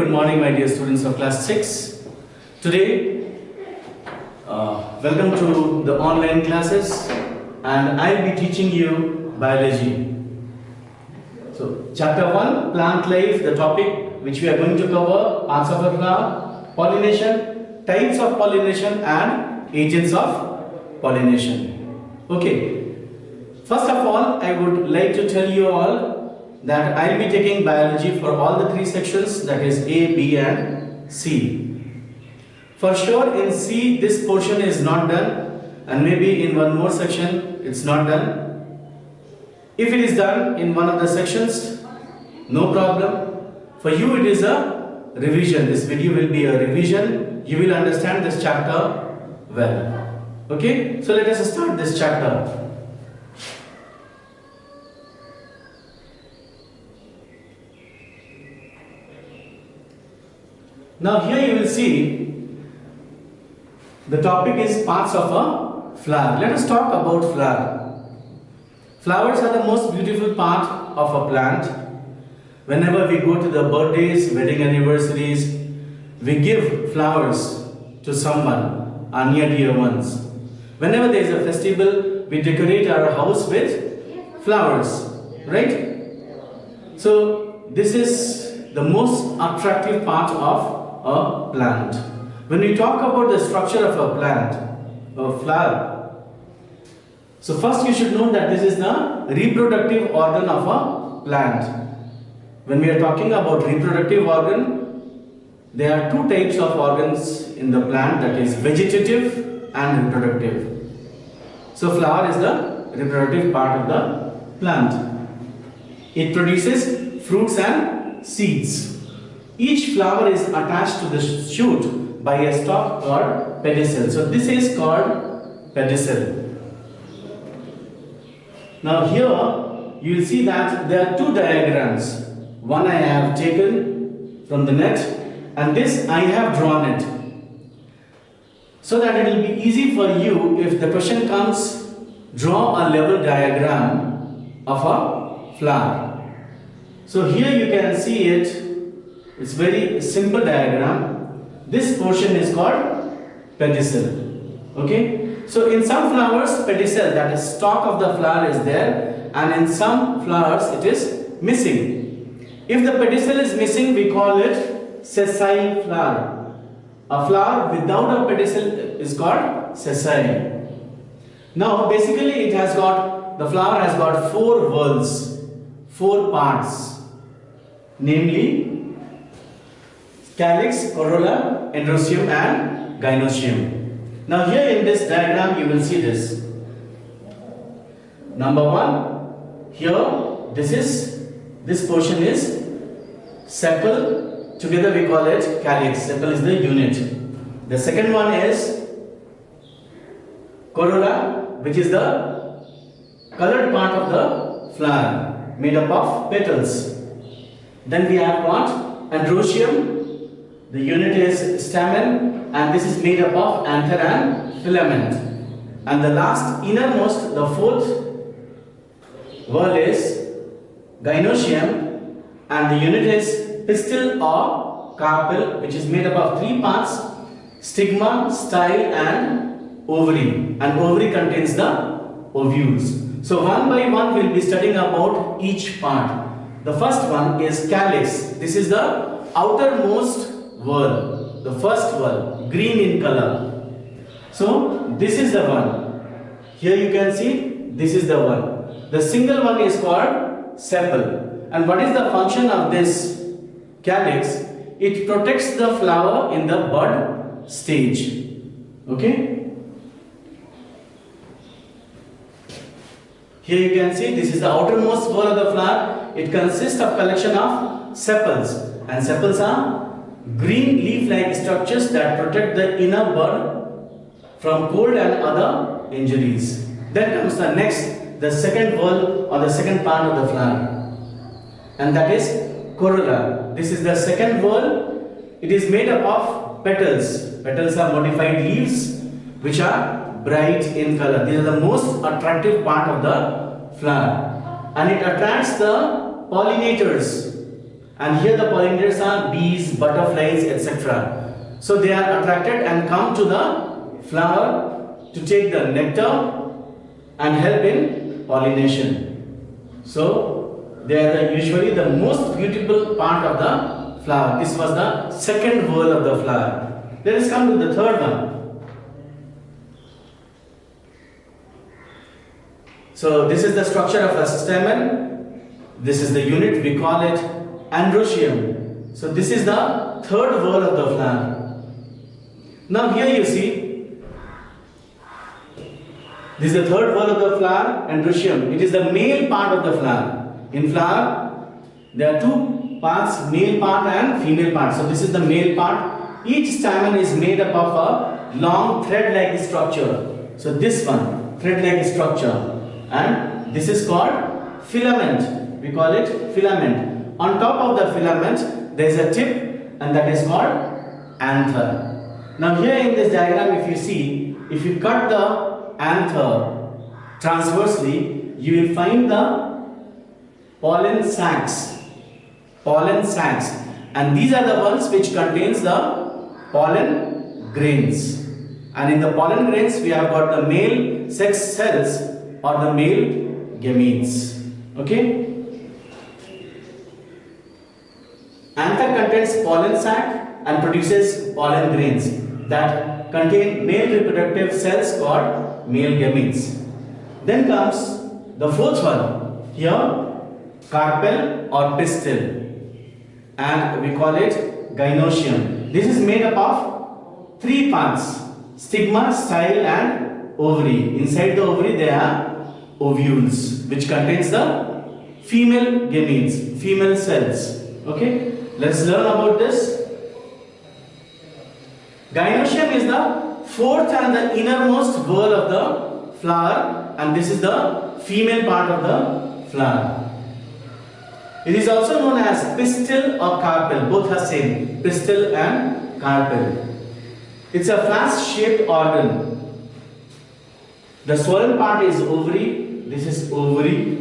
good morning, my dear students of class 6. Today, welcome to the online classes, and I'll be teaching you biology. So, chapter 1, plant life, the topic which we are going to cover, parts of a flower, pollination, types of pollination and agents of pollination. Okay, first of all, I would like to tell you all that I will be taking biology for all the three sections, that is A, B and C. For sure in C this portion is not done, and maybe in one more section it's not done. If it is done in one of the sections, no problem. For you it is a revision. This video will be a revision. You will understand this chapter well. Okay, so let us start this chapter. Now here you will see the topic is parts of a flower. Let us talk about flower. Flowers are the most beautiful part of a plant. Whenever we go to the birthdays, wedding anniversaries, we give flowers to someone, our near dear ones. Whenever there is a festival, we decorate our house with flowers, right? So this is the most attractive part of a plant. When we talk about the structure of a plant, a flower, so first you should know that this is the reproductive organ of a plant. When we are talking about reproductive organ, there are two types of organs in the plant, that is vegetative and reproductive. So flower is the reproductive part of the plant. It produces fruits and seeds. Each flower is attached to the shoot by a stalk called pedicel. So this is called pedicel. Now here you will see that there are two diagrams. One I have taken from the net, and this I have drawn it. So that it will be easy for you if the question comes, draw a level diagram of a flower. So here you can see it. It's very simple diagram. This portion is called pedicel. Okay. So in some flowers, pedicel, that is stalk of the flower, is there, and in some flowers it is missing. If the pedicel is missing, we call it sessile flower. A flower without a pedicel is called sessile. Now basically it has got, the flower has got four whorls, four parts, namely calyx, corolla, androecium and gynoecium. Now here in this diagram you will see this. Number one, here this portion is sepal, together we call it calyx. Sepal is the unit. The second one is corolla, which is the colored part of the flower, made up of petals. Then we have got androecium. The unit is stamen, and this is made up of anther and filament. And the last innermost, the fourth whorl is gynoecium, and the unit is pistil or carpel, which is made up of three parts: stigma, style and ovary. And ovary contains the ovules. So one by one we will be studying about each part. The first one is calyx. This is the outermost whorl, the first whorl, green in color. So this is the one. Here you can see this is the one. The single one is called sepal. And what is the function of this calyx? It protects the flower in the bud stage. Okay. Here you can see this is the outermost whorl of the flower. It consists of collection of sepals, and sepals are green leaf-like structures that protect the inner bud from cold and other injuries. Then comes the second whorl or the second part of the flower, and that is corolla. This is the second whorl. It is made up of petals. Petals are modified leaves which are bright in color. These are the most attractive part of the flower, and it attracts the pollinators and here the pollinators are bees, butterflies, etc. So they are attracted and come to the flower to take the nectar and help in pollination. So they are usually the most beautiful part of the flower. This was the second whorl of the flower. Let us come to the third one. So this is the structure of a stamen. This is the unit, we call it androecium. So this is the third whorl of the flower. Now here you see, this is the third whorl of the flower, androecium. It is the male part of the flower. In flower, there are two parts, male part and female part. So this is the male part. Each stamen is made up of a long thread-like structure. So this one, thread-like structure. And this is called filament. We call it filament. On top of the filament, there is a tip, and that is called anther. Now here in this diagram, if you see, if you cut the anther transversely, you will find the pollen sacs. Pollen sacs. And these are the ones which contains the pollen grains. And in the pollen grains, we have got the male sex cells or the male gametes. Okay? Anther contains pollen sac and produces pollen grains that contain male reproductive cells called male gametes. Then comes the fourth one. Here, carpel or pistil, and we call it gynoecium. This is made up of three parts: stigma, style, and ovary. Inside the ovary there are ovules, which contains the female gametes, female cells. Okay, let's learn about this. Gynoecium is the fourth and the innermost whorl of the flower, and this is the female part of the flower. It is also known as pistil or carpel. Both are same, pistil and carpel. It's a flask-shaped organ. The swollen part is ovary. This is ovary.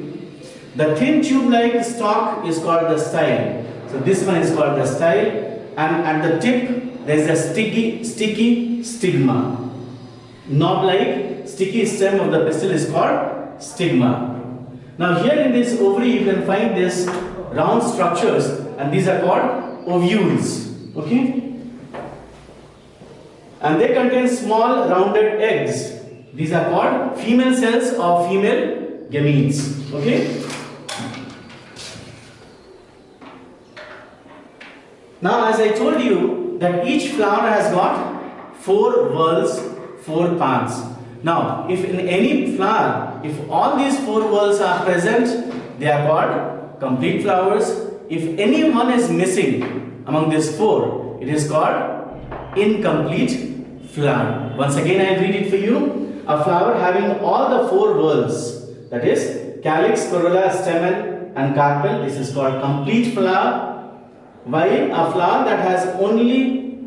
The thin tube-like stalk is called the style. So this one is called the style. And at the tip, there is a sticky stigma. Knob-like sticky stem of the pistil is called stigma. Now here in this ovary, you can find this round structures, and these are called ovules. Okay? And they contain small rounded eggs. These are called female cells or female gametes. Okay? Now, as I told you that each flower has got 4 whorls, 4 parts. Now, if in any flower, if all these 4 whorls are present, they are called complete flowers. If any one is missing among these 4, it is called incomplete flower. Once again, I will read it for you. A flower having all the 4 whorls, that is calyx, corolla, stamen and carpel, this is called complete flower. While a flower that has only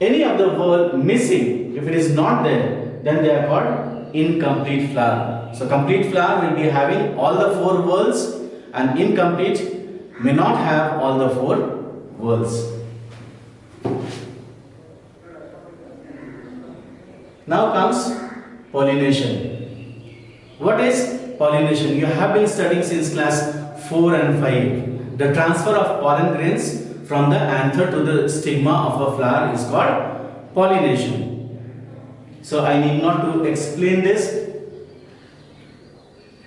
any of the whorl missing, if it is not there, then they are called incomplete flower. So complete flower will be having all the 4 whorls, and incomplete may not have all the 4 whorls. Now comes pollination. What is pollination? You have been studying since class 4 and 5. The transfer of pollen grains from the anther to the stigma of a flower is called pollination. So I need not to explain this.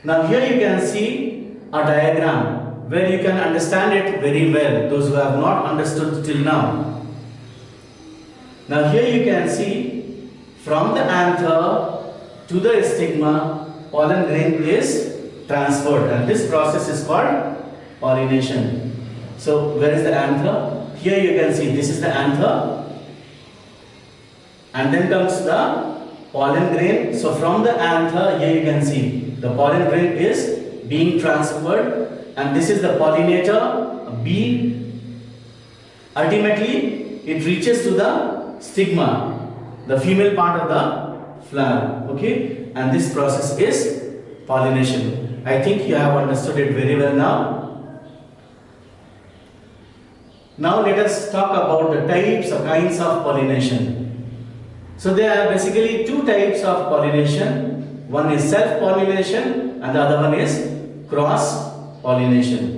Now here you can see a diagram where you can understand it very well, those who have not understood till now. Now here you can see from the anther to the stigma, pollen grain is transferred, and this process is called pollination. So where is the anther? Here you can see this is the anther, and then comes the pollen grain. So from the anther, here you can see the pollen grain is being transferred, and this is the pollinator, a bee. Ultimately, it reaches to the stigma, the female part of the flower. Okay, and this process is pollination. I think you have understood it very well now. Now let us talk about the types or kinds of pollination. So there are basically two types of pollination. One is self-pollination and the other one is cross-pollination.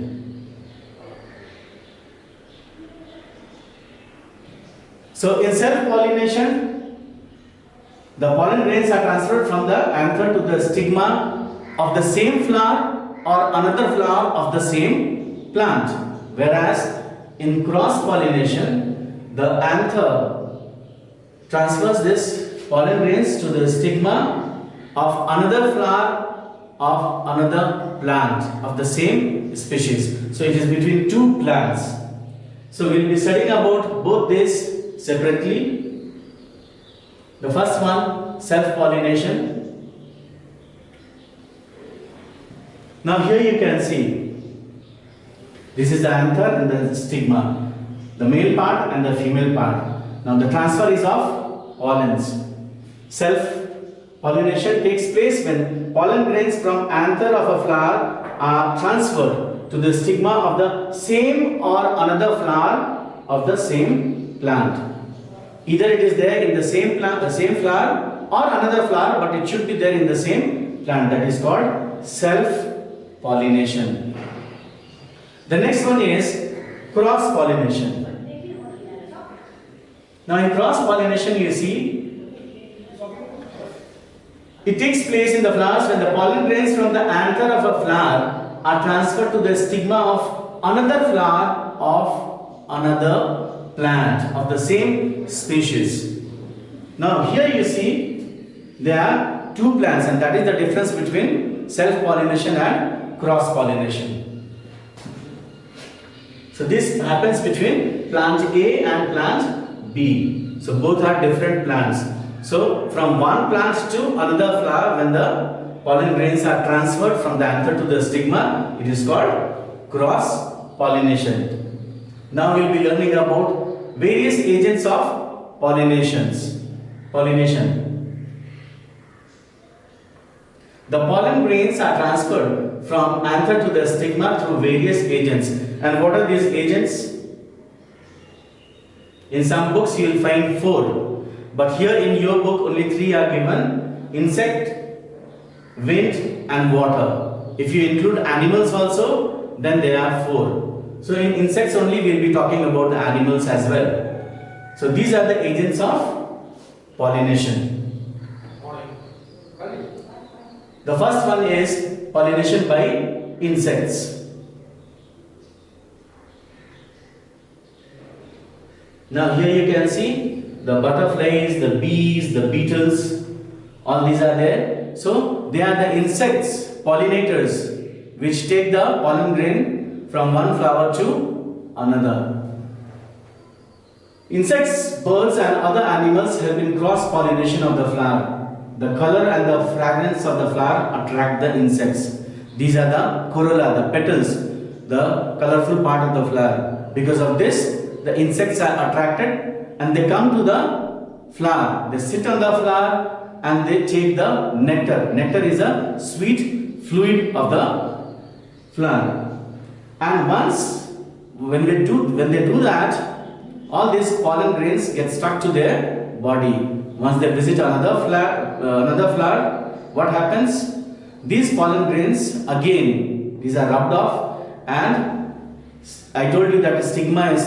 So in self-pollination, the pollen grains are transferred from the anther to the stigma of the same flower or another flower of the same plant. Whereas in cross-pollination, the anther transfers this pollen grains to the stigma of another flower of another plant of the same species. So it is between two plants. So we will be studying about both these separately. The first one, self-pollination. Now here you can see, this is the anther and the stigma, the male part and the female part. Now the transfer is of pollens. Self-pollination takes place when pollen grains from anther of a flower are transferred to the stigma of the same or another flower of the same plant. Either it is there in the same plant, the same flower, or another flower, but it should be there in the same plant. That is called self-pollination. The next one is cross-pollination. Now in cross-pollination you see, it takes place in the flowers when the pollen grains from the anther of a flower are transferred to the stigma of another flower of another plant of the same species. Now here you see there are two plants, and that is the difference between self-pollination and cross-pollination. So this happens between plant A and plant B. So both are different plants. So from one plant to another flower, when the pollen grains are transferred from the anther to the stigma, it is called cross-pollination. Now we will be learning about various agents of pollination. The pollen grains are transferred from anther to the stigma through various agents. And what are these agents? In some books you will find 4, but here in your book only 3 are given: insect, wind and water. If you include animals also, then there are 4. So in insects only we will be talking about the animals as well. So these are the agents of pollination. The first one is pollination by insects. Now here you can see the butterflies, the bees, the beetles, all these are there. So they are the insects, pollinators, which take the pollen grain from one flower to another. Insects, birds and other animals help in cross-pollination of the flower. The color and the fragrance of the flower attract the insects. These are the corolla, the petals, the colorful part of the flower. Because of this, the insects are attracted and they come to the flower. They sit on the flower and they take the nectar. Nectar is a sweet fluid of the flower. And once, when they do that, all these pollen grains get stuck to their body. Once they visit another flower, what happens? These pollen grains again, these are rubbed off, and I told you that the stigma is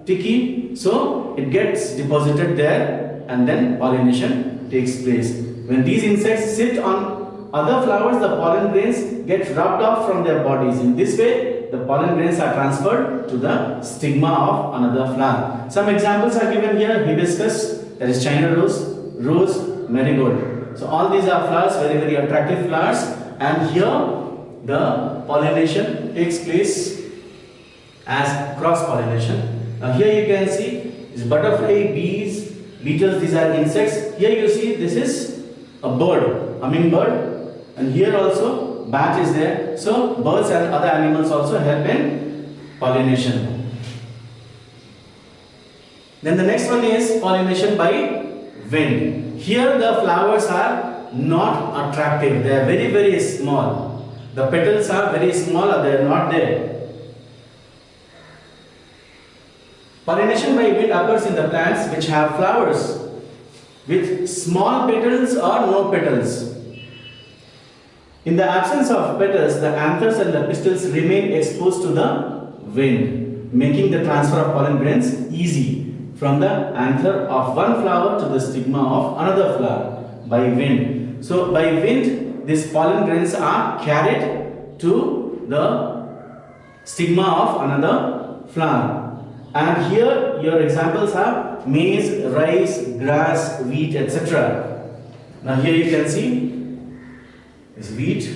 sticky, so it gets deposited there and then pollination takes place. When these insects sit on other flowers, the pollen grains get rubbed off from their bodies. In this way, the pollen grains are transferred to the stigma of another flower. Some examples are given here: hibiscus, that is China rose, rose, marigold. So all these are flowers, very, very attractive flowers, and here the pollination takes place as cross-pollination. Now here you can see this butterfly, bees, beetles, these are insects. Here you see this is a bird, hummingbird, and here also bat is there. So birds and other animals also help in pollination. Then the next one is pollination by wind. Here the flowers are not attractive, they are very, very small. The petals are very small or they are not there. Pollination by wind occurs in the plants which have flowers with small petals or no petals. In the absence of petals, the anthers and the pistils remain exposed to the wind, making the transfer of pollen grains easy from the anther of one flower to the stigma of another flower by wind. So by wind, these pollen grains are carried to the stigma of another flower. And here your examples are maize, rice, grass, wheat, etc. Now here you can see is wheat.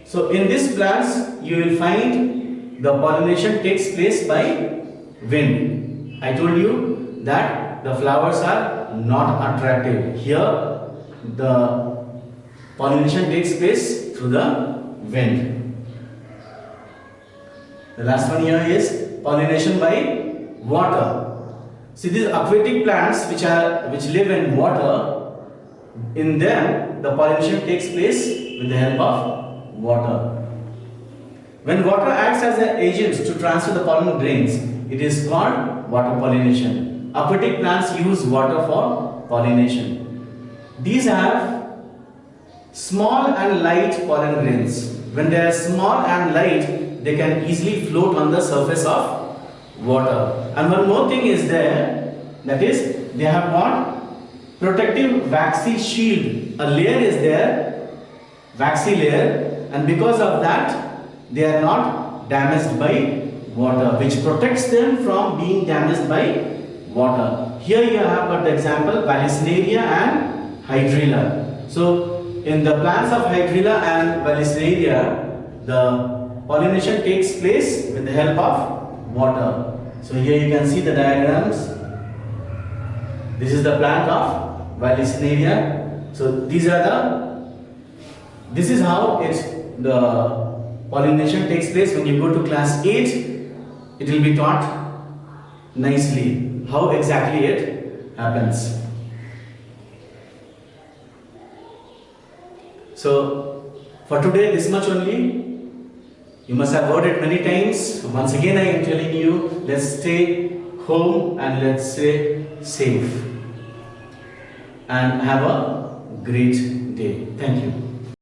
So in these plants you will find the pollination takes place by wind. I told you that the flowers are not attractive. Here the pollination takes place through the wind. The last one here is pollination by water. See, these aquatic plants which live in water, in them the pollination takes place with the help of water. When water acts as an agent to transfer the pollen grains, it is called water pollination. Aquatic plants use water for pollination. These have small and light pollen grains. When they are small and light, they can easily float on the surface of water. And one more thing is there, that is they have got protective waxy shield. A layer is there, waxy layer, and because of that they are not damaged by water, which protects them from being damaged by water. Here you have got the example Vallisneria and Hydrilla. So in the plants of Hydrilla and Vallisneria, the pollination takes place with the help of water. So here you can see the diagrams. This is the plant of Vallisneria. So this is how the pollination takes place. When you go to class 8, it will be taught nicely how exactly it happens. So for today, this much only. You must have heard it many times. Once again I am telling you, let's stay home and let's stay safe and have a great day. Thank you.